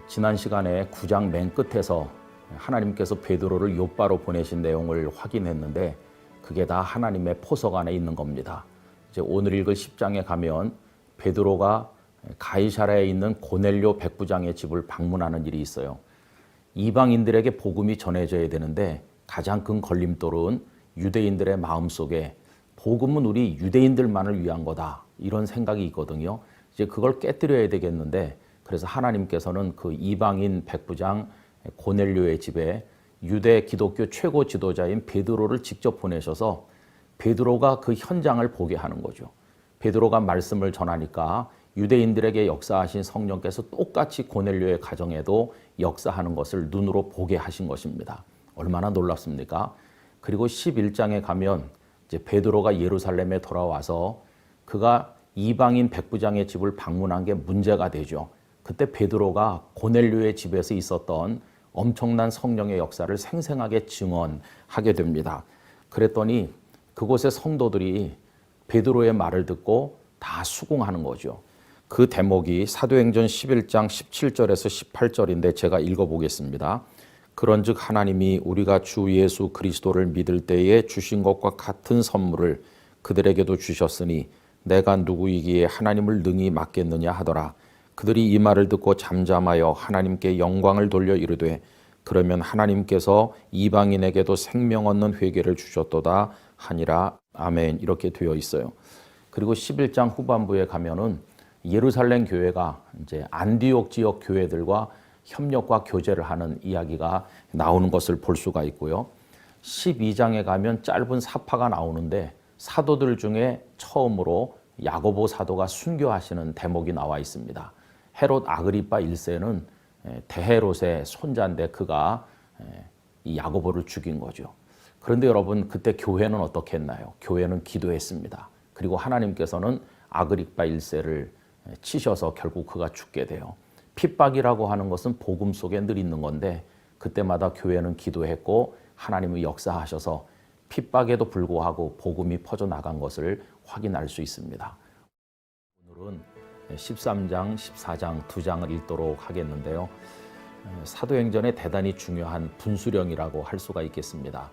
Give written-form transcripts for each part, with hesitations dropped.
지난 시간에 9장 맨 끝에서 하나님께서 베드로를 욥바로 보내신 내용을 확인했는데 그게 다 하나님의 포석 안에 있는 겁니다. 이제 오늘 읽을 10장에 가면 베드로가 가이사랴에 있는 고넬료 백부장의 집을 방문하는 일이 있어요. 이방인들에게 복음이 전해져야 되는데 가장 큰 걸림돌은 유대인들의 마음속에 복음은 우리 유대인들만을 위한 거다 이런 생각이 있거든요. 이제 그걸 깨뜨려야 되겠는데 그래서 하나님께서는 그 이방인 백부장 고넬료의 집에 유대 기독교 최고 지도자인 베드로를 직접 보내셔서 베드로가 그 현장을 보게 하는 거죠. 베드로가 말씀을 전하니까 유대인들에게 역사하신 성령께서 똑같이 고넬료의 가정에도 역사하는 것을 눈으로 보게 하신 것입니다. 얼마나 놀랍습니까? 그리고 11장에 가면 이제 베드로가 예루살렘에 돌아와서 그가 이방인 백부장의 집을 방문한 게 문제가 되죠. 그때 베드로가 고넬료의 집에서 있었던 엄청난 성령의 역사를 생생하게 증언하게 됩니다. 그랬더니 그곳의 성도들이 베드로의 말을 듣고 다 수긍하는 거죠. 그 대목이 사도행전 11장 17절에서 18절인데 제가 읽어보겠습니다. 그런즉 하나님이 우리가 주 예수 그리스도를 믿을 때에 주신 것과 같은 선물을 그들에게도 주셨으니 내가 누구이기에 하나님을 능히 맡겠느냐 하더라. 그들이 이 말을 듣고 잠잠하여 하나님께 영광을 돌려 이르되 그러면 하나님께서 이방인에게도 생명 얻는 회개를 주셨도다 하니라. 아멘. 이렇게 되어 있어요. 그리고 11장 후반부에 가면은 예루살렘 교회가 이제 안디옥 지역 교회들과 협력과 교제를 하는 이야기가 나오는 것을 볼 수가 있고요. 12장에 가면 짧은 사파가 나오는데 사도들 중에 처음으로 야고보 사도가 순교하시는 대목이 나와 있습니다. 헤롯 아그리파 1세는 대헤롯의 손자인데 그가 이 야고보를 죽인 거죠. 그런데 여러분 그때 교회는 어떻게 했나요? 교회는 기도했습니다. 그리고 하나님께서는 아그리파 1세를 치셔서 결국 그가 죽게 돼요. 핍박이라고 하는 것은 복음 속에 늘 있는 건데 그때마다 교회는 기도했고 하나님이 역사하셔서 핍박에도 불구하고 복음이 퍼져나간 것을 확인할 수 있습니다. 오늘은 13장, 14장 두 장을 읽도록 하겠는데요. 사도행전에 대단히 중요한 분수령이라고 할 수가 있겠습니다.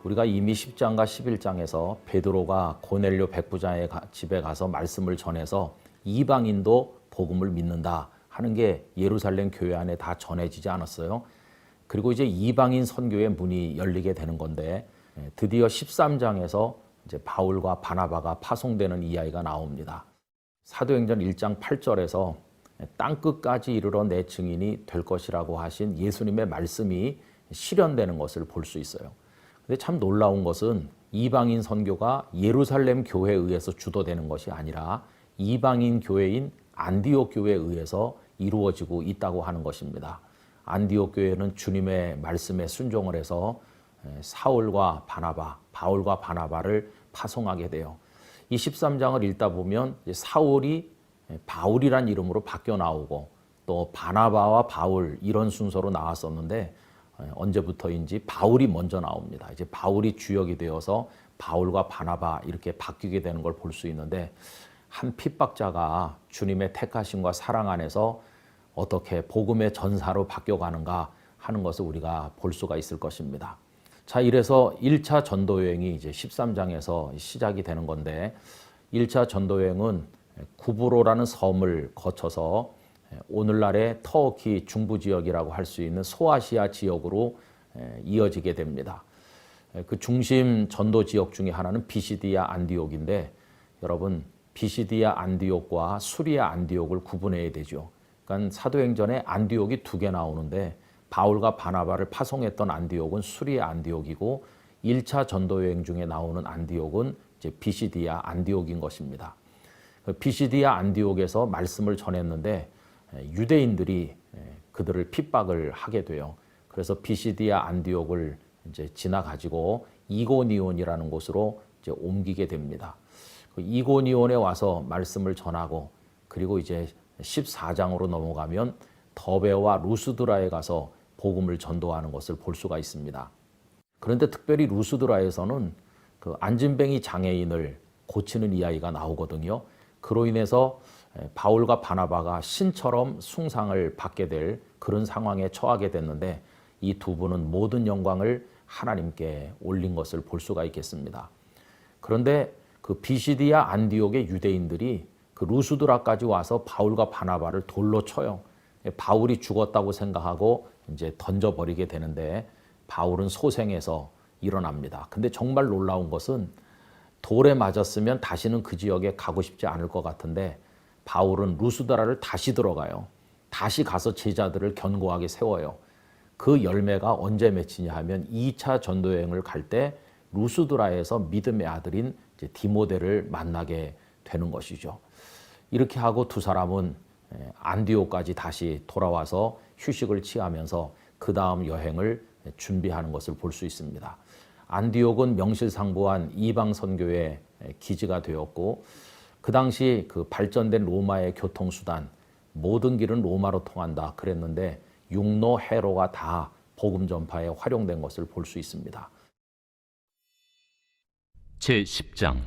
우리가 이미 10장과 11장에서 베드로가 고넬료 백부장의 집에 가서 말씀을 전해서 이방인도 복음을 믿는다 하는 게 예루살렘 교회 안에 다 전해지지 않았어요. 그리고 이제 이방인 선교의 문이 열리게 되는 건데 드디어 13장에서 이제 바울과 바나바가 파송되는 이야기가 나옵니다. 사도행전 1장 8절에서 땅끝까지 이르러 내 증인이 될 것이라고 하신 예수님의 말씀이 실현되는 것을 볼 수 있어요. 근데 참 놀라운 것은 이방인 선교가 예루살렘 교회에 의해서 주도되는 것이 아니라 이방인 교회인 안디옥 교회에 의해서 이루어지고 있다고 하는 것입니다. 안디옥 교회는 주님의 말씀에 순종을 해서 사울과 바나바, 바울과 바나바를 파송하게 돼요. 이 13장을 읽다 보면 사울이 바울이란 이름으로 바뀌어 나오고 또 바나바와 바울 이런 순서로 나왔었는데 언제부터인지 바울이 먼저 나옵니다. 이제 바울이 주역이 되어서 바울과 바나바 이렇게 바뀌게 되는 걸 볼 수 있는데 한 핍박자가 주님의 택하심과 사랑 안에서 어떻게 복음의 전사로 바뀌어가는가 하는 것을 우리가 볼 수가 있을 것입니다. 자, 이래서 1차 전도 여행이 이제 13장에서 시작이 되는 건데 1차 전도 여행은 구브로라는 섬을 거쳐서 오늘날의 터키 중부 지역이라고 할 수 있는 소아시아 지역으로 이어지게 됩니다. 그 중심 전도 지역 중에 하나는 비시디아 안디옥인데 여러분 비시디아 안디옥과 수리아 안디옥을 구분해야 되죠. 그러니까 사도행전에 안디옥이 두 개 나오는데 바울과 바나바를 파송했던 안디옥은 수리아 안디옥이고 1차 전도 여행 중에 나오는 안디옥은 이제 비시디아 안디옥인 것입니다. 비시디아 안디옥에서 말씀을 전했는데 유대인들이 그들을 핍박을 하게 돼요. 그래서 비시디아 안디옥을 이제 지나가지고 이고니온이라는 곳으로 이제 옮기게 됩니다. 이고니온에 와서 말씀을 전하고 그리고 이제 14장으로 넘어가면 더베와 루스드라에 가서 복음을 전도하는 것을 볼 수가 있습니다. 그런데 특별히 루스드라에서는 그 안진뱅이 장애인을 고치는 이야기가 나오거든요. 그로 인해서 바울과 바나바가 신처럼 숭상을 받게 될 그런 상황에 처하게 됐는데 이 두 분은 모든 영광을 하나님께 올린 것을 볼 수가 있겠습니다. 그런데 그 비시디아 안디옥의 유대인들이 그 루스드라까지 와서 바울과 바나바를 돌로 쳐요. 바울이 죽었다고 생각하고 이제 던져버리게 되는데 바울은 소생해서 일어납니다. 근데 정말 놀라운 것은 돌에 맞았으면 다시는 그 지역에 가고 싶지 않을 것 같은데 바울은 루스드라를 다시 들어가요. 다시 가서 제자들을 견고하게 세워요. 그 열매가 언제 맺히냐 하면 2차 전도여행을 갈 때 루스드라에서 믿음의 아들인 이제 디모데를 만나게 되는 것이죠. 이렇게 하고 두 사람은 안디옥까지 다시 돌아와서 휴식을 취하면서 그 다음 여행을 준비하는 것을 볼 수 있습니다. 안디옥은 명실상부한 이방 선교의 기지가 되었고 그 당시 그 발전된 로마의 교통수단 모든 길은 로마로 통한다 그랬는데 육로, 해로가 다 복음 전파에 활용된 것을 볼 수 있습니다. 제10장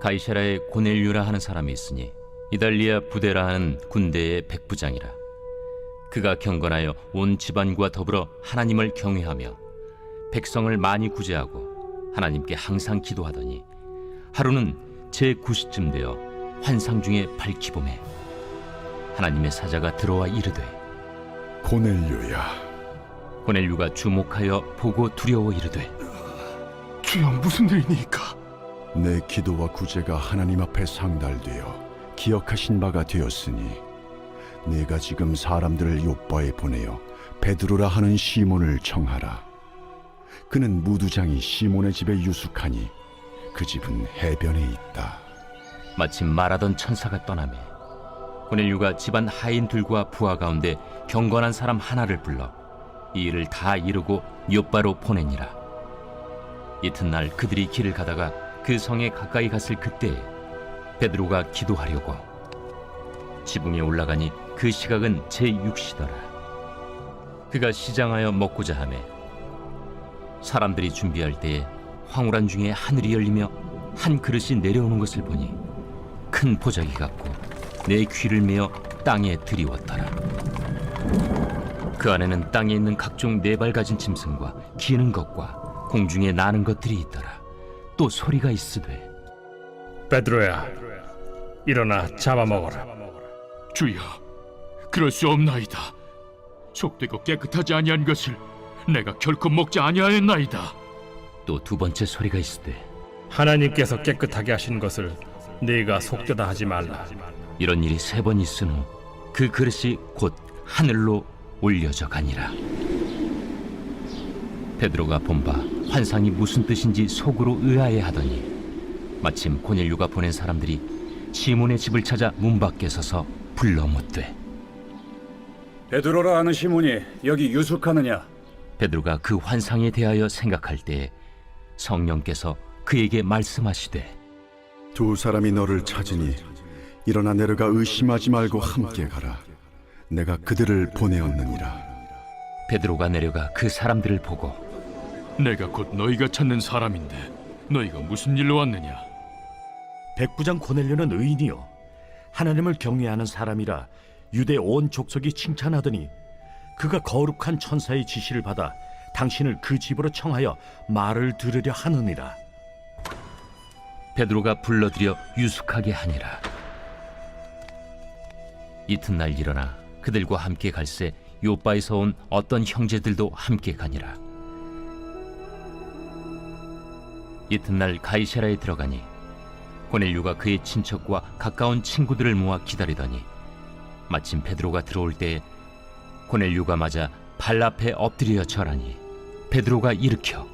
가이사라에 고넬류라 하는 사람이 있으니 이달리아 부대라 하는 군대의 백부장이라. 그가 경건하여 온 집안과 더불어 하나님을 경외하며 백성을 많이 구제하고 하나님께 항상 기도하더니 하루는 제9시쯤 되어 환상 중에 밝히봄에 하나님의 사자가 들어와 이르되 고넬료야. 고넬류가 주목하여 보고 두려워 이르되 주여, 무슨 일이니까? 내 기도와 구제가 하나님 앞에 상달되어 기억하신 바가 되었으니 내가 지금 사람들을 요빠에 보내어 베드로라 하는 시몬을 청하라. 그는 무두장이 시몬의 집에 유숙하니 그 집은 해변에 있다. 마침 말하던 천사가 떠나매 고넬류가 집안 하인들과 부하 가운데 경건한 사람 하나를 불러 이 일을 다 이루고 요빠로 보내니라. 이튿날 그들이 길을 가다가 그 성에 가까이 갔을 그때에 베드로가 기도하려고 지붕에 올라가니 그 시각은 제6시더라. 그가 시장하여 먹고자 하매 사람들이 준비할 때에 황홀한 중에 하늘이 열리며 한 그릇이 내려오는 것을 보니 큰 보자기 같고 내 귀를 메어 땅에 들이웠더라. 그 안에는 땅에 있는 각종 네 발 가진 짐승과 기는 것과 공중에 나는 것들이 있더라. 또 소리가 있으되 베드로야, 일어나 잡아먹어라. 주여, 그럴 수 없나이다. 속되고 깨끗하지 아니한 것을 내가 결코 먹지 아니하였나이다. 또 두 번째 소리가 있으되 하나님께서 깨끗하게 하신 것을 네가 속되다 하지 말라. 이런 일이 3번 있은 후 그 그릇이 곧 하늘로 올려져 가니라. 베드로가 본 바 환상이 무슨 뜻인지 속으로 의아해하더니 마침 고넬류가 보낸 사람들이 시몬의 집을 찾아 문 밖에 서서 불러 묻되 베드로라 하는 시몬이 여기 유숙하느냐? 베드로가 그 환상에 대하여 생각할 때에 성령께서 그에게 말씀하시되 두 사람이 너를 찾으니 일어나 내려가 의심하지 말고 함께 가라. 내가 그들을 보내었느니라. 베드로가 내려가 그 사람들을 보고 내가 곧 너희가 찾는 사람인데 너희가 무슨 일로 왔느냐? 백부장 고넬료는 의인이요 하나님을 경외하는 사람이라 유대 온 족속이 칭찬하더니 그가 거룩한 천사의 지시를 받아 당신을 그 집으로 청하여 말을 들으려 하느니라. 베드로가 불러들여 유숙하게 하니라. 이튿날 일어나 그들과 함께 갈새 요빠에서 온 어떤 형제들도 함께 가니라. 이튿날 가이사라에 들어가니 고넬류가 그의 친척과 가까운 친구들을 모아 기다리더니 마침 베드로가 들어올 때에 고넬류가 맞아 발 앞에 엎드려 절하니 베드로가 일으켜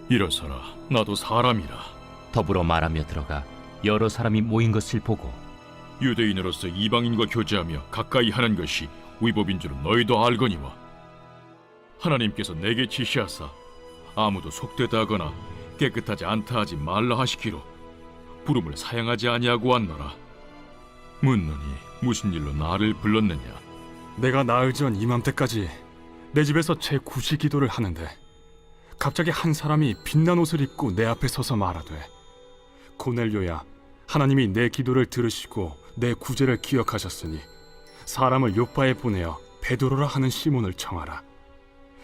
일어서라, 나도 사람이라. 더불어 말하며 들어가 여러 사람이 모인 것을 보고 유대인으로서 이방인과 교제하며 가까이 하는 것이 위법인 줄은 너희도 알거니와 하나님께서 내게 지시하사 아무도 속되다 하거나 깨끗하지 않다 하지 말라 하시기로 부름을 사양하지 아니하고 왔노라. 묻노니 무슨 일로 나를 불렀느냐? 내가 나흘 전 이맘때까지 내 집에서 제9시 기도를 하는데 갑자기 한 사람이 빛난 옷을 입고 내 앞에 서서 말하되 고넬료야, 하나님이 내 기도를 들으시고 내 구제를 기억하셨으니 사람을 요빠에 보내어 베드로라 하는 시몬을 청하라.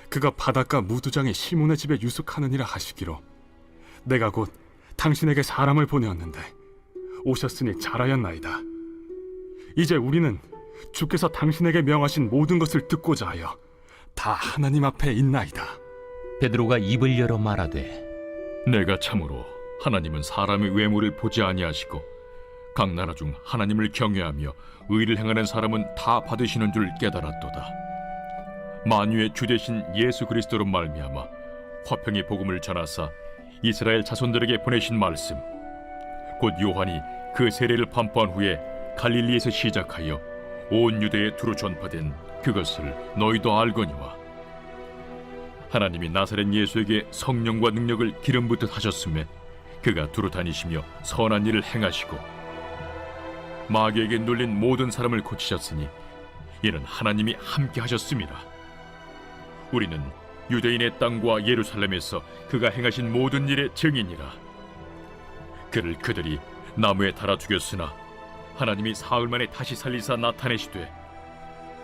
그가 바닷가 무두장의 시몬의 집에 유숙하느니라 하시기로 내가 곧 당신에게 사람을 보내었는데 오셨으니 잘하였나이다. 이제 우리는 주께서 당신에게 명하신 모든 것을 듣고자 하여 다 하나님 앞에 있나이다. 베드로가 입을 열어 말하되 내가 참으로 하나님은 사람의 외모를 보지 아니하시고 각 나라 중 하나님을 경외하며 의를 행하는 사람은 다 받으시는 줄 깨달았도다. 만유의 주 되신 예수 그리스도로 말미암아 화평의 복음을 전하사 이스라엘 자손들에게 보내신 말씀, 곧 요한이 그 세례를 반포한 후에 갈릴리에서 시작하여 온 유대에 두루 전파된 그것을 너희도 알거니와, 하나님이 나사렛 예수에게 성령과 능력을 기름 붓듯 하셨음에 그가 두루 다니시며 선한 일을 행하시고 마귀에게 눌린 모든 사람을 고치셨으니 이는 하나님이 함께 하셨음이라. 우리는 유대인의 땅과 예루살렘에서 그가 행하신 모든 일의 증인이라. 그를 그들이 나무에 달아 죽였으나 하나님이 사흘 만에 다시 살리사 나타내시되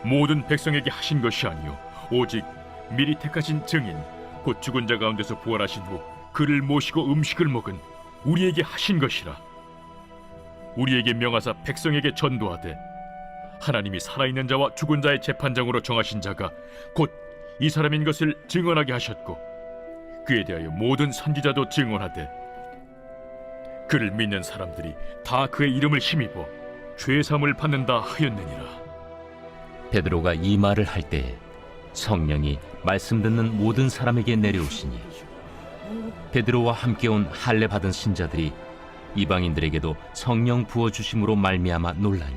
모든 백성에게 하신 것이 아니요 오직 미리 택하신 증인 곧 죽은 자 가운데서 부활하신 후 그를 모시고 음식을 먹은 우리에게 하신 것이라. 우리에게 명하사 백성에게 전도하되 하나님이 살아있는 자와 죽은 자의 재판장으로 정하신 자가 곧 이 사람인 것을 증언하게 하셨고, 그에 대하여 모든 선지자도 증언하되 그를 믿는 사람들이 다 그의 이름을 힘입어 죄사함을 받는다 하였느니라. 베드로가 이 말을 할 때에 성령이 말씀 듣는 모든 사람에게 내려오시니 베드로와 함께 온 할례 받은 신자들이 이방인들에게도 성령 부어 주심으로 말미암아 놀라니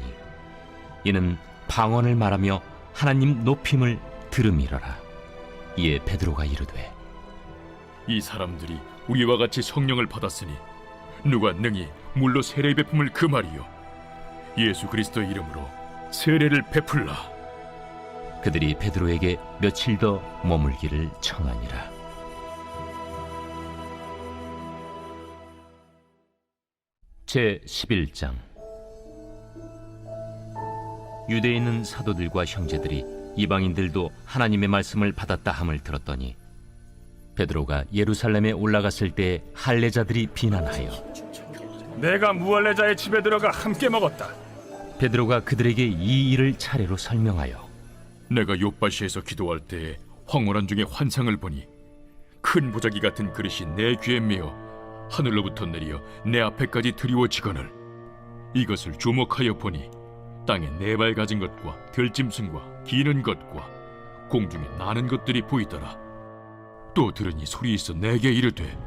이는 방언을 말하며 하나님 높임을 들음이러라. 이에 베드로가 이르되 이 사람들이 우리와 같이 성령을 받았으니 누가 능히 물로 세례 베품을 금하리요 예수 그리스도의 이름으로 세례를 베풀라. 그들이 베드로에게 며칠 더 머물기를 청하니라. 제 11장. 유대에 있는 사도들과 형제들이 이방인들도 하나님의 말씀을 받았다 함을 들었더니 베드로가 예루살렘에 올라갔을 때 할례자들이 비난하여 내가 무할례자의 집에 들어가 함께 먹었다. 베드로가 그들에게 이 일을 차례로 설명하여 내가 요빠시에서 기도할 때에 황홀한 중에 환상을 보니 큰 보자기 같은 그릇이 내 귀에 메어 하늘로부터 내려 내 앞에까지 드리워지거늘 이것을 주목하여 보니 땅에 네 발 가진 것과 들짐승과 기는 것과 공중에 나는 것들이 보이더라. 또 들으니 소리 있어 내게 이르되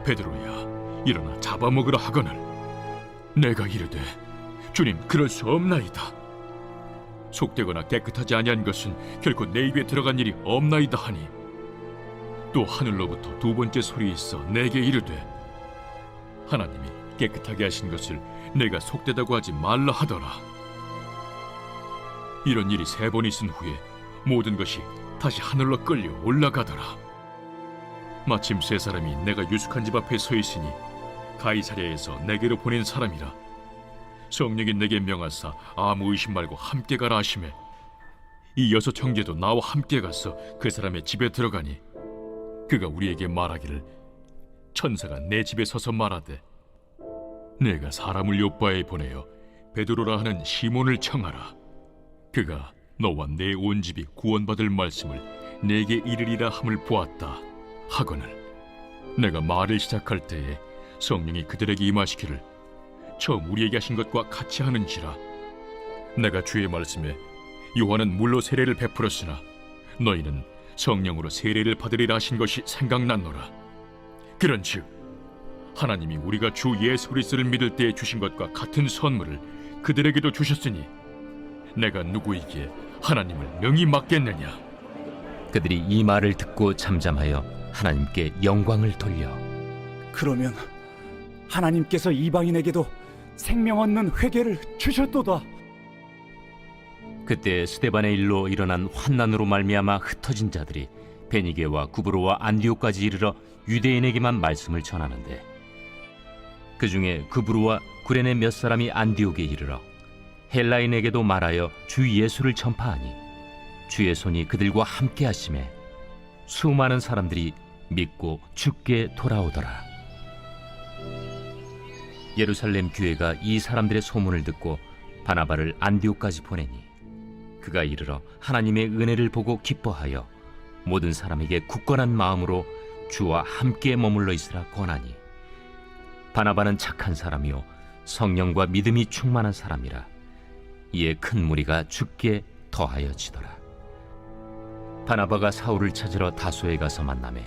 베드로야 일어나 잡아먹으라 하거늘 내가 이르되 주님 그럴 수 없나이다. 속되거나 깨끗하지 아니한 것은 결코 내 입에 들어간 일이 없나이다 하니 또 하늘로부터 두 번째 소리 있어 내게 이르되 하나님이 깨끗하게 하신 것을 내가 속되다고 하지 말라 하더라. 이런 일이 3번 있은 후에 모든 것이 다시 하늘로 끌려 올라가더라. 마침 3사람이 내가 유숙한 집 앞에 서 있으니 가이사랴에서 내게로 보낸 사람이라. 성령이 내게 명하사 아무 의심 말고 함께 가라 하시매 이 6 형제도 나와 함께 가서 그 사람의 집에 들어가니 그가 우리에게 말하기를 천사가 내 집에 서서 말하되 내가 사람을 요빠에 보내어 베드로라 하는 시몬을 청하라. 그가 너와 내 온 집이 구원받을 말씀을 내게 이르리라 함을 보았다 하거늘 내가 말을 시작할 때에 성령이 그들에게 임하시기를 처음 우리에게 하신 것과 같이 하는지라. 내가 주의 말씀에 요한은 물로 세례를 베풀었으나 너희는 성령으로 세례를 받으리라 하신 것이 생각났노라. 그런즉 하나님이 우리가 주 예수 그리스도를 믿을 때에 주신 것과 같은 선물을 그들에게도 주셨으니 내가 누구에게 하나님을 명히 맡겠느냐. 그들이 이 말을 듣고 잠잠하여 하나님께 영광을 돌려 그러면 하나님께서 이방인에게도 생명 얻는 회개를 주셨도다. 그때 스데반의 일로 일어난 환난으로 말미암아 흩어진 자들이 베니게와 구브로와 안디옥까지 이르러 유대인에게만 말씀을 전하는데 그 중에 그브루와 구레네 몇 사람이 안디옥에 이르러 헬라인에게도 말하여 주 예수를 전파하니 주의 손이 그들과 함께 하심에 수많은 사람들이 믿고 주께 돌아오더라. 예루살렘 교회가 이 사람들의 소문을 듣고 바나바를 안디옥까지 보내니 그가 이르러 하나님의 은혜를 보고 기뻐하여 모든 사람에게 굳건한 마음으로 주와 함께 머물러 있으라 권하니 바나바는 착한 사람이요 성령과 믿음이 충만한 사람이라. 이에 큰 무리가 주께 더하여지더라. 바나바가 사울을 찾으러 다소에 가서 만나매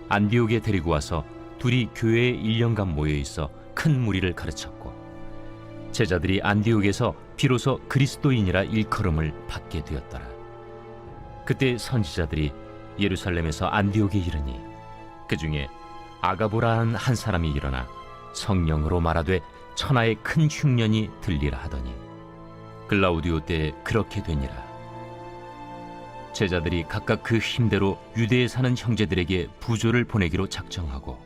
안디옥에 데리고 와서 둘이 교회에 1년간 모여 있어 큰 무리를 가르쳤고 제자들이 안디옥에서 비로소 그리스도인이라 일컬음을 받게 되었더라. 그때 선지자들이 예루살렘에서 안디옥에 이르니 그 중에 아가보라는 한 사람이 일어나 성령으로 말하되 천하의 큰 흉년이 들리라 하더니 글라우디오 때에 그렇게 되니라. 제자들이 각각 그 힘대로 유대에 사는 형제들에게 부조를 보내기로 작정하고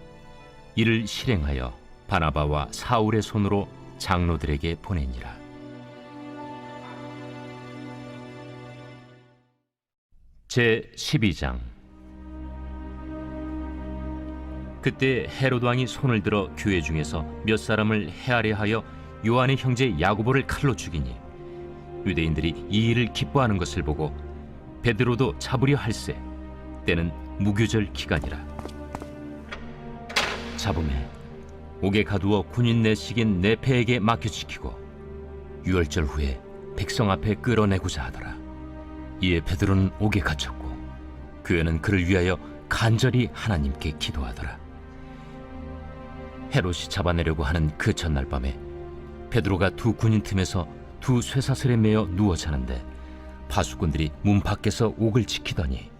이를 실행하여 바나바와 사울의 손으로 장로들에게 보내니라. 제 12장. 그때 헤롯 왕이 손을 들어 교회 중에서 몇 사람을 해하려 하여 요한의 형제 야고보를 칼로 죽이니 유대인들이 이 일을 기뻐하는 것을 보고 베드로도 잡으려 할세 때는 무교절 기간이라. 잡음에 옥에 가두어 군인 내식인 네페에게 맡겨지키고 유월절 후에 백성 앞에 끌어내고자 하더라. 이에 베드로는 옥에 갇혔고 교회는 그를 위하여 간절히 하나님께 기도하더라. 헤롯이 잡아내려고 하는 그 전날 밤에 베드로가 두 군인 틈에서 두 쇠사슬에 매어 누워 자는데 파수꾼들이 문 밖에서 옥을 지키더니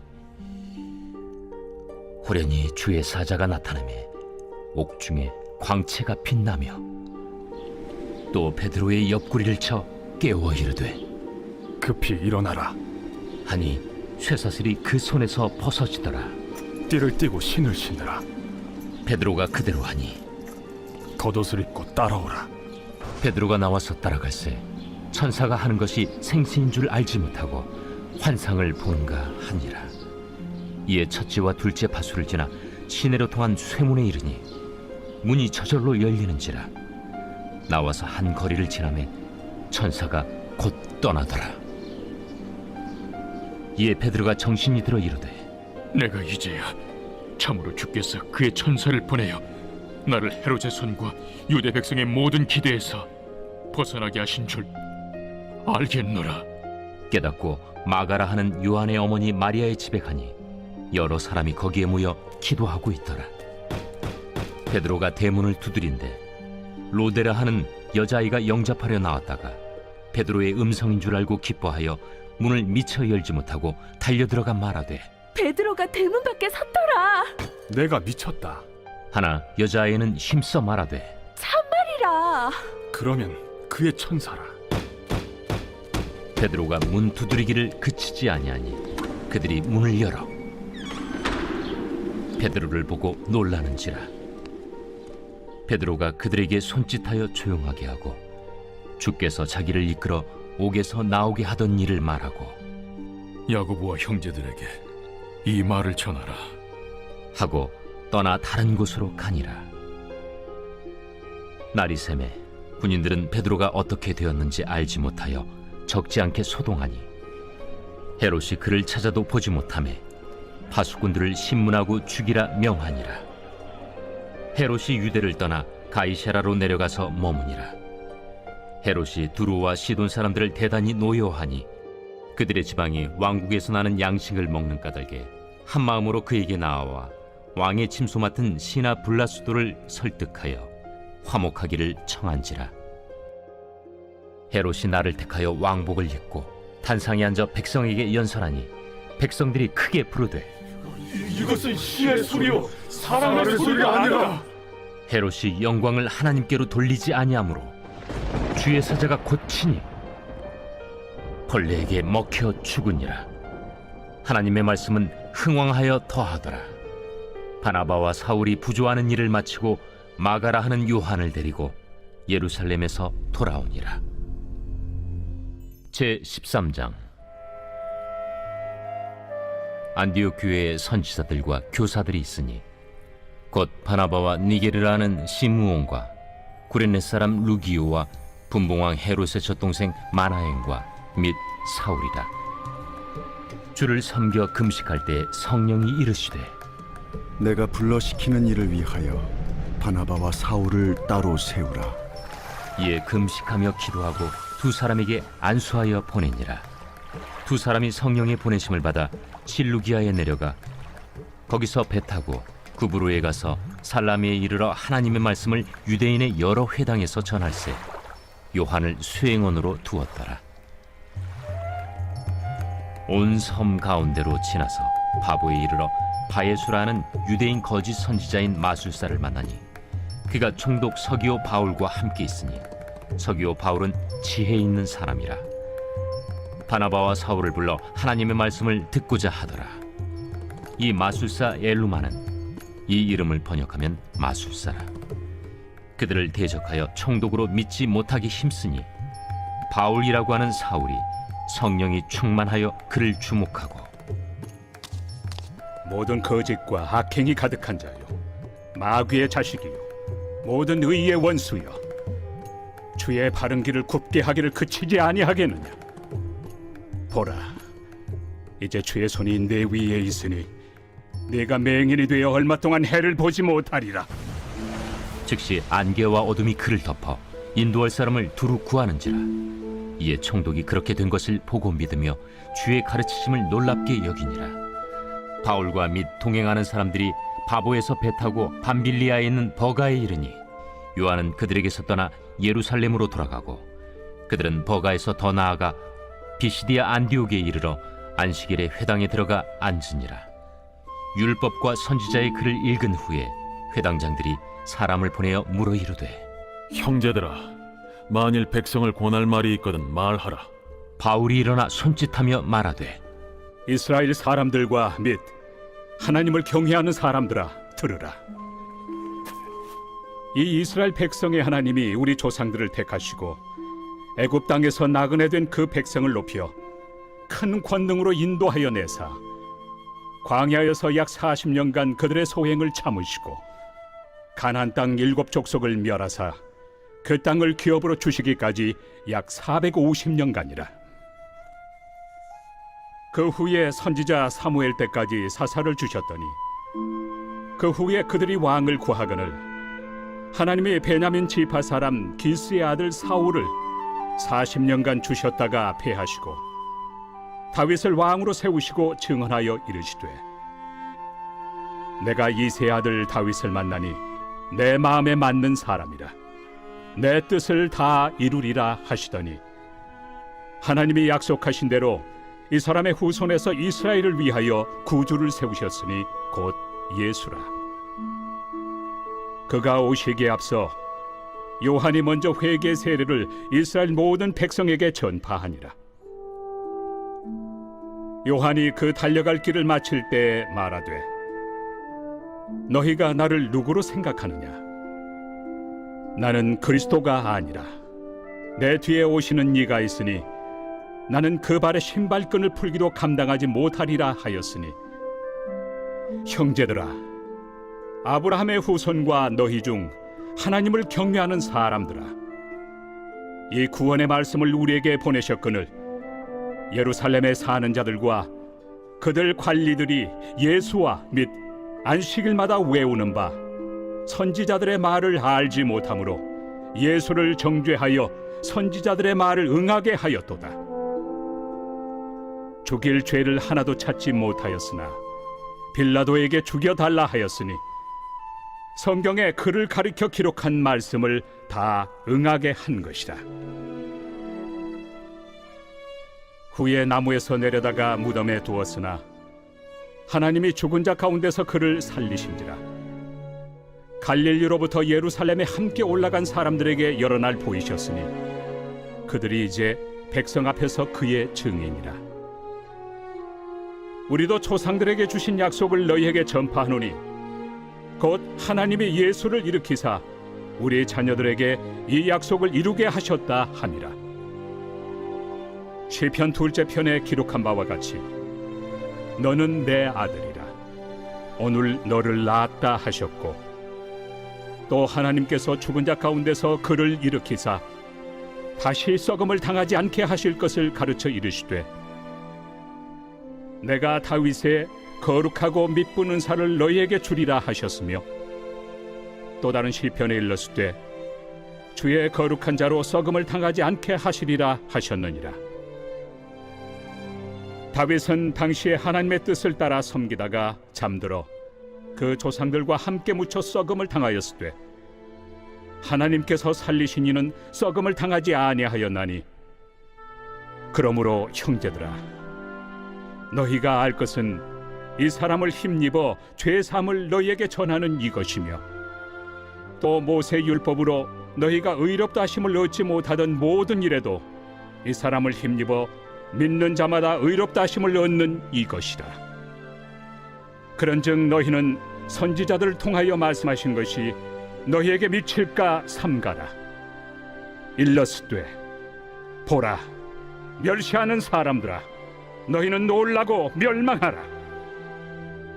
호련히 주의 사자가 나타나매 옥중에 광채가 빛나며 또 베드로의 옆구리를 쳐 깨워 이르되 급히 일어나라. 하니 쇠사슬이 그 손에서 벗어지더라. 띠를 띠고 신을 신으라. 베드로가 그대로 하니 겉옷을 입고 따라오라. 베드로가 나와서 따라갈새 천사가 하는 것이 생시인 줄 알지 못하고 환상을 보는가 하니라. 이에 첫째와 둘째 파수를 지나 시내로 통한 쇠문에 이르니 문이 저절로 열리는지라. 나와서 한 거리를 지나매 천사가 곧 떠나더라. 이에 베드로가 정신이 들어 이르되 내가 이제야 참으로 주께서 그의 천사를 보내어 나를 헤롯의 손과 유대 백성의 모든 기대에서 벗어나게 하신 줄 알겠노라. 깨닫고 마가라 하는 요한의 어머니 마리아의 집에 가니 여러 사람이 거기에 모여 기도하고 있더라. 베드로가 대문을 두드린데 로데라 하는 여자아이가 영접하려 나왔다가 베드로의 음성인 줄 알고 기뻐하여 문을 미처 열지 못하고 달려들어가 말하되 베드로가 대문 밖에 섰더라. 내가 미쳤다. 하나 여자아이는 힘써 말하되 참말이라. 그러면 그의 천사라. 베드로가 문 두드리기를 그치지 아니하니 그들이 문을 열어 베드로를 보고 놀라는지라. 베드로가 그들에게 손짓하여 조용하게 하고 주께서 자기를 이끌어 옥에서 나오게 하던 일을 말하고 야고보와 형제들에게 이 말을 전하라. 하고 떠나 다른 곳으로 가니라. 날이 새매 군인들은 베드로가 어떻게 되었는지 알지 못하여 적지 않게 소동하니 헤롯이 그를 찾아도 보지 못하매 파수꾼들을 신문하고 죽이라 명하니라. 헤롯이 유대를 떠나 가이사라로 내려가서 머무니라. 헤롯이 두루와 시돈 사람들을 대단히 노여워하니 그들의 지방이 왕국에서 나는 양식을 먹는 까닭에 한 마음으로 그에게 나아와 왕의 침소 맡은 시나 블라수도를 설득하여 화목하기를 청한지라. 헤롯이 나를 택하여 왕복을 입고 단상에 앉아 백성에게 연설하니 백성들이 크게 부르되 이것은 신의 소리요 사람의 소리가 아니라. 헤롯이 영광을 하나님께로 돌리지 아니하므로 주의 사자가 곧 치니 벌레에게 먹혀 죽으니라. 하나님의 말씀은 흥왕하여 더하더라. 바나바와 사울이 부조하는 일을 마치고 마가라 하는 요한을 데리고 예루살렘에서 돌아오니라. 제 13장. 안디옥 교회에 선지자들과 교사들이 있으니 곧 바나바와 니게르라는 시므온과 구레네 사람 루기오와 분봉왕 헤롯의 젖동생 마나엔과 및 사울이라. 주를 섬겨 금식할 때 성령이 이르시되 내가 불러시키는 일을 위하여 바나바와 사울을 따로 세우라. 이에 금식하며 기도하고 두 사람에게 안수하여 보내니라. 두 사람이 성령의 보내심을 받아 실루기아에 내려가 거기서 배 타고 구브로에 가서 살라미에 이르러 하나님의 말씀을 유대인의 여러 회당에서 전할세 요한을 수행원으로 두었더라. 온 섬 가운데로 지나서 바보에 이르러 바예수라는 유대인 거짓 선지자인 마술사를 만나니 그가 총독 서기오 바울과 함께 있으니 서기오 바울은 지혜 있는 사람이라. 바나바와 사울을 불러 하나님의 말씀을 듣고자 하더라. 이 마술사 엘루마는 이 이름을 번역하면 마술사라. 그들을 대적하여 총독으로 믿지 못하게 힘쓰니 바울이라고 하는 사울이 성령이 충만하여 그를 주목하고 모든 거짓과 악행이 가득한 자요, 마귀의 자식이요, 모든 의의 원수여, 주의 바른 길을 굽게 하기를 그치지 아니하겠느냐. 보라, 이제 주의 손이 내 위에 있으니 네가 맹인이 되어 얼마 동안 해를 보지 못하리라. 즉시 안개와 어둠이 그를 덮어 인도할 사람을 두루 구하는지라. 이에 총독이 그렇게 된 것을 보고 믿으며 주의 가르치심을 놀랍게 여기니라. 바울과 및 동행하는 사람들이 바보에서 배 타고 밤빌리아에 있는 버가에 이르니 요한은 그들에게서 떠나 예루살렘으로 돌아가고 그들은 버가에서 더 나아가 비시디아 안디옥에 이르러 안식일에 회당에 들어가 앉으니라. 율법과 선지자의 글을 읽은 후에 회당장들이 사람을 보내어 물어 이르되 형제들아, 만일 백성을 권할 말이 있거든 말하라. 바울이 일어나 손짓하며 말하되 이스라엘 사람들과 및 하나님을 경외하는 사람들아, 들으라. 이 이스라엘 백성의 하나님이 우리 조상들을 택하시고 애굽 땅에서 나그네 된 그 백성을 높여 큰 권능으로 인도하여 내사 광야에서 약 40년간 그들의 소행을 참으시고 가나안 땅 7족속을 멸하사 그 땅을 기업으로 주시기까지 약 450년간이라. 그 후에 선지자 사무엘 때까지 사사를 주셨더니 그 후에 그들이 왕을 구하거늘 하나님이 베냐민 지파 사람 기스의 아들 사울을 40년간 주셨다가 패하시고 다윗을 왕으로 세우시고 증언하여 이르시되 내가 이새의 아들 다윗을 만나니 내 마음에 맞는 사람이라. 내 뜻을 다 이루리라 하시더니 하나님이 약속하신 대로 이 사람의 후손에서 이스라엘을 위하여 구주를 세우셨으니 곧 예수라. 그가 오시기에 앞서 요한이 먼저 회개 세례를 이스라엘 모든 백성에게 전파하니라. 요한이 그 달려갈 길을 마칠 때 말하되 너희가 나를 누구로 생각하느냐? 나는 그리스도가 아니라 내 뒤에 오시는 이가 있으니 나는 그 발의 신발끈을 풀기도 감당하지 못하리라 하였으니 형제들아, 아브라함의 후손과 너희 중 하나님을 경외하는 사람들아, 이 구원의 말씀을 우리에게 보내셨거늘 예루살렘에 사는 자들과 그들 관리들이 예수와 및 안식일마다 외우는 바 선지자들의 말을 알지 못하므로 예수를 정죄하여 선지자들의 말을 응하게 하였도다. 죽일 죄를 하나도 찾지 못하였으나 빌라도에게 죽여달라 하였으니 성경에 그를 가리켜 기록한 말씀을 다 응하게 한 것이라. 후에 나무에서 내려다가 무덤에 두었으나 하나님이 죽은 자 가운데서 그를 살리신지라. 갈릴리로부터 예루살렘에 함께 올라간 사람들에게 여러 날 보이셨으니 그들이 이제 백성 앞에서 그의 증인이라. 우리도 조상들에게 주신 약속을 너희에게 전파하노니 곧 하나님이 예수를 일으키사 우리 자녀들에게 이 약속을 이루게 하셨다 함이라. 시편 2째 편에 기록한 바와 같이 너는 내 아들이라 오늘 너를 낳았다 하셨고, 또 하나님께서 죽은 자 가운데서 그를 일으키사 다시 썩음을 당하지 않게 하실 것을 가르쳐 이르시되, 내가 다윗의 거룩하고 미쁘는 살을 너희에게 주리라 하셨으며, 또 다른 시편에 일렀으되 주의 거룩한 자로 썩음을 당하지 않게 하시리라 하셨느니라. 다윗은 당시에 하나님의 뜻을 따라 섬기다가 잠들어 그 조상들과 함께 묻혀 썩음을 당하였으되, 하나님께서 살리신 이는 썩음을 당하지 아니하였나니, 그러므로 형제들아, 너희가 알 것은 이 사람을 힘입어 죄 사함을 너희에게 전하는 이것이며, 또 모세 율법으로 너희가 의롭다 하심을 얻지 못하던 모든 일에도 이 사람을 힘입어 믿는 자마다 의롭다 하심을 얻는 이것이라. 그런즉 너희는 선지자들을 통하여 말씀하신 것이 너희에게 미칠까 삼가라. 일렀으되 보라, 멸시하는 사람들아, 너희는 놀라고 멸망하라.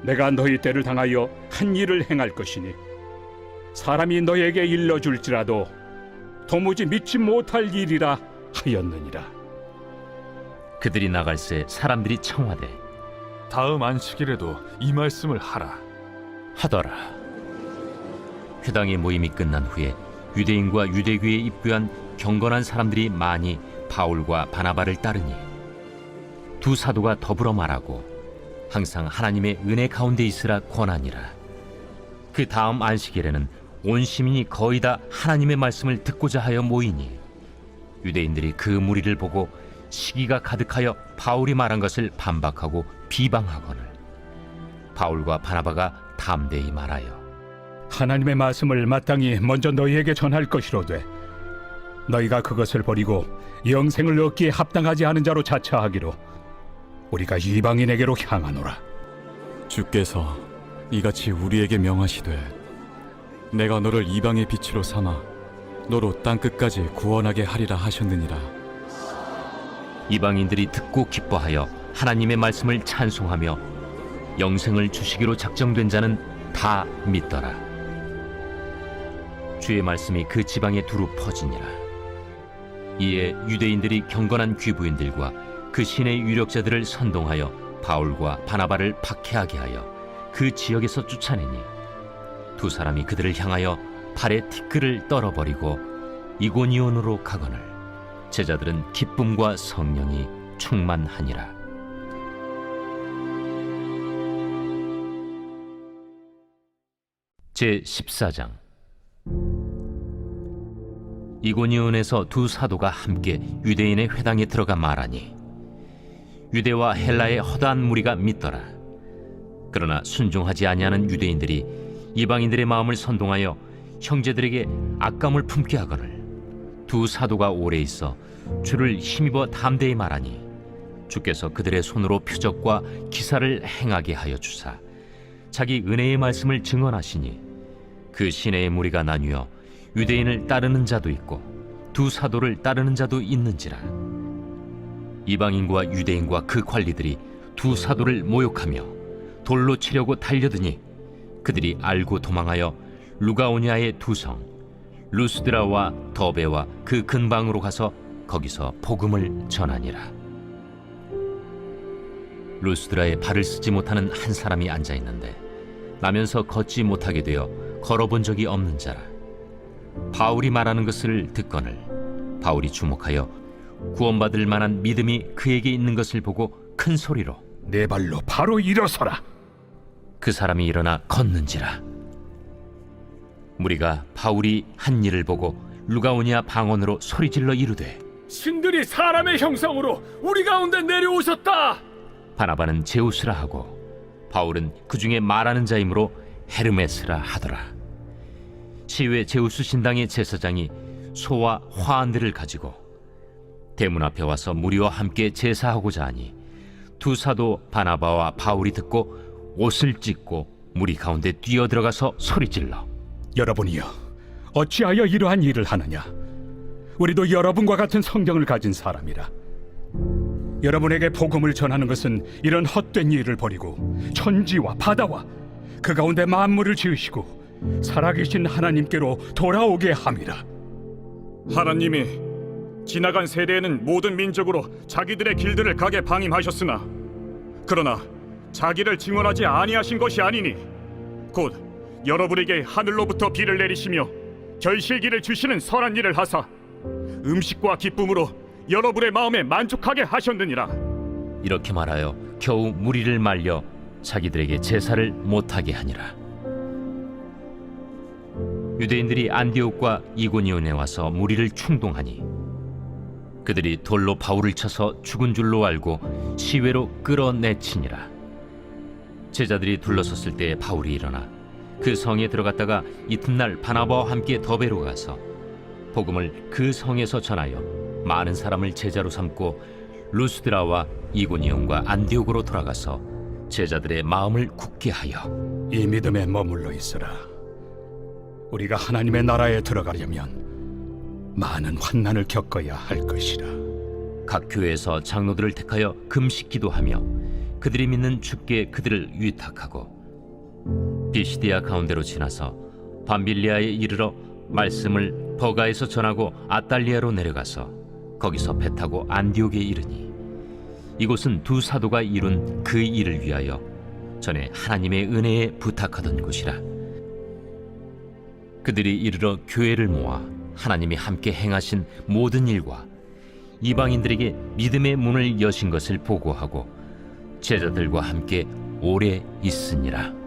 내가 너희 때를 당하여 한 일을 행할 것이니 사람이 너희에게 일러줄지라도 도무지 믿지 못할 일이라 하였느니라. 그들이 나갈새 사람들이 청하되 다음 안식일에도 이 말씀을 하라 하더라. 회당의 모임이 끝난 후에 유대인과 유대교에 입교한 경건한 사람들이 많이 바울과 바나바를 따르니 두 사도가 더불어 말하고 항상 하나님의 은혜 가운데 있으라 권하니라. 그 다음 안식일에는 온 시민이 거의 다 하나님의 말씀을 듣고자 하여 모이니 유대인들이 그 무리를 보고 시기가 가득하여 바울이 말한 것을 반박하고 비방하거늘 바울과 바나바가 담대히 말하여 하나님의 말씀을 마땅히 먼저 너희에게 전할 것이로되, 너희가 그것을 버리고 영생을 얻기에 합당하지 않은 자로 자처하기로 우리가 이방인에게로 향하노라. 주께서 이같이 우리에게 명하시되 내가 너를 이방의 빛으로 삼아 너로 땅끝까지 구원하게 하리라 하셨느니라. 이방인들이 듣고 기뻐하여 하나님의 말씀을 찬송하며 영생을 주시기로 작정된 자는 다 믿더라. 주의 말씀이 그 지방에 두루 퍼지니라. 이에 유대인들이 경건한 귀부인들과 그 신의 유력자들을 선동하여 바울과 바나바를 박해하게 하여 그 지역에서 쫓아내니 두 사람이 그들을 향하여 발에 티끌을 떨어버리고 이고니온으로 가거늘 제자들은 기쁨과 성령이 충만하니라. 제14장. 이고니온에서 두 사도가 함께 유대인의 회당에 들어가 말하니 유대와 헬라의 허다한 무리가 믿더라. 그러나 순종하지 아니하는 유대인들이 이방인들의 마음을 선동하여 형제들에게 악감을 품게 하거늘 두 사도가 오래 있어 주를 힘입어 담대히 말하니 주께서 그들의 손으로 표적과 기사를 행하게 하여 주사 자기 은혜의 말씀을 증언하시니 그 시내의 무리가 나뉘어 유대인을 따르는 자도 있고 두 사도를 따르는 자도 있는지라. 이방인과 유대인과 그 관리들이 두 사도를 모욕하며 돌로 치려고 달려드니 그들이 알고 도망하여 루가오니아의 두 성 루스드라와 더베와 그 근방으로 가서 거기서 복음을 전하니라. 루스드라에 발을 쓰지 못하는 한 사람이 앉아 있는데 나면서 걷지 못하게 되어 걸어본 적이 없는 자라. 바울이 말하는 것을 듣거늘 바울이 주목하여 구원받을 만한 믿음이 그에게 있는 것을 보고 큰 소리로 내 발로 바로 일어서라. 그 사람이 일어나 걷는지라. 무리가 바울이 한 일을 보고 루가오니아 방언으로 소리질러 이르되 신들이 사람의 형상으로 우리 가운데 내려오셨다. 바나바는 제우스라 하고 바울은 그 중에 말하는 자이므로 헤르메스라 하더라. 시외 제우스 신당의 제사장이 소와 화환들을 가지고 대문 앞에 와서 무리와 함께 제사하고자 하니 두 사도 바나바와 바울이 듣고 옷을 찢고 무리 가운데 뛰어들어가서 소리질러 여러분이여, 어찌하여 이러한 일을 하느냐? 우리도 여러분과 같은 성경을 가진 사람이라. 여러분에게 복음을 전하는 것은 이런 헛된 일을 버리고 천지와 바다와 그 가운데 만물을 지으시고 살아계신 하나님께로 돌아오게 함이라. 하나님이 지나간 세대에는 모든 민족으로 자기들의 길들을 가게 방임하셨으나 그러나 자기를 증언하지 아니하신 것이 아니니 곧 여러분에게 하늘로부터 비를 내리시며 결실기를 주시는 선한 일을 하사 음식과 기쁨으로 여러분의 마음에 만족하게 하셨느니라. 이렇게 말하여 겨우 무리를 말려 자기들에게 제사를 못하게 하니라. 유대인들이 안디옥과 이고니온에 와서 무리를 충동하니 그들이 돌로 바울을 쳐서 죽은 줄로 알고 시외로 끌어내치니라. 제자들이 둘러섰을 때 바울이 일어나 그 성에 들어갔다가 이튿날 바나바와 함께 더베로 가서 복음을 그 성에서 전하여 많은 사람을 제자로 삼고 루스드라와 이고니온과 안디옥으로 돌아가서 제자들의 마음을 굳게 하여 이 믿음에 머물러 있으라. 우리가 하나님의 나라에 들어가려면 많은 환난을 겪어야 할 것이라. 각 교회에서 장로들을 택하여 금식 기도하며 그들이 믿는 주께 그들을 위탁하고 비시디아 가운데로 지나서 밤빌리아에 이르러 말씀을 버가에서 전하고 아달리아로 내려가서 거기서 배 타고 안디옥에 이르니 이곳은 두 사도가 이룬 그 일을 위하여 전에 하나님의 은혜에 부탁하던 곳이라. 그들이 이르러 교회를 모아 하나님이 함께 행하신 모든 일과 이방인들에게 믿음의 문을 여신 것을 보고하고 제자들과 함께 오래 있으니라.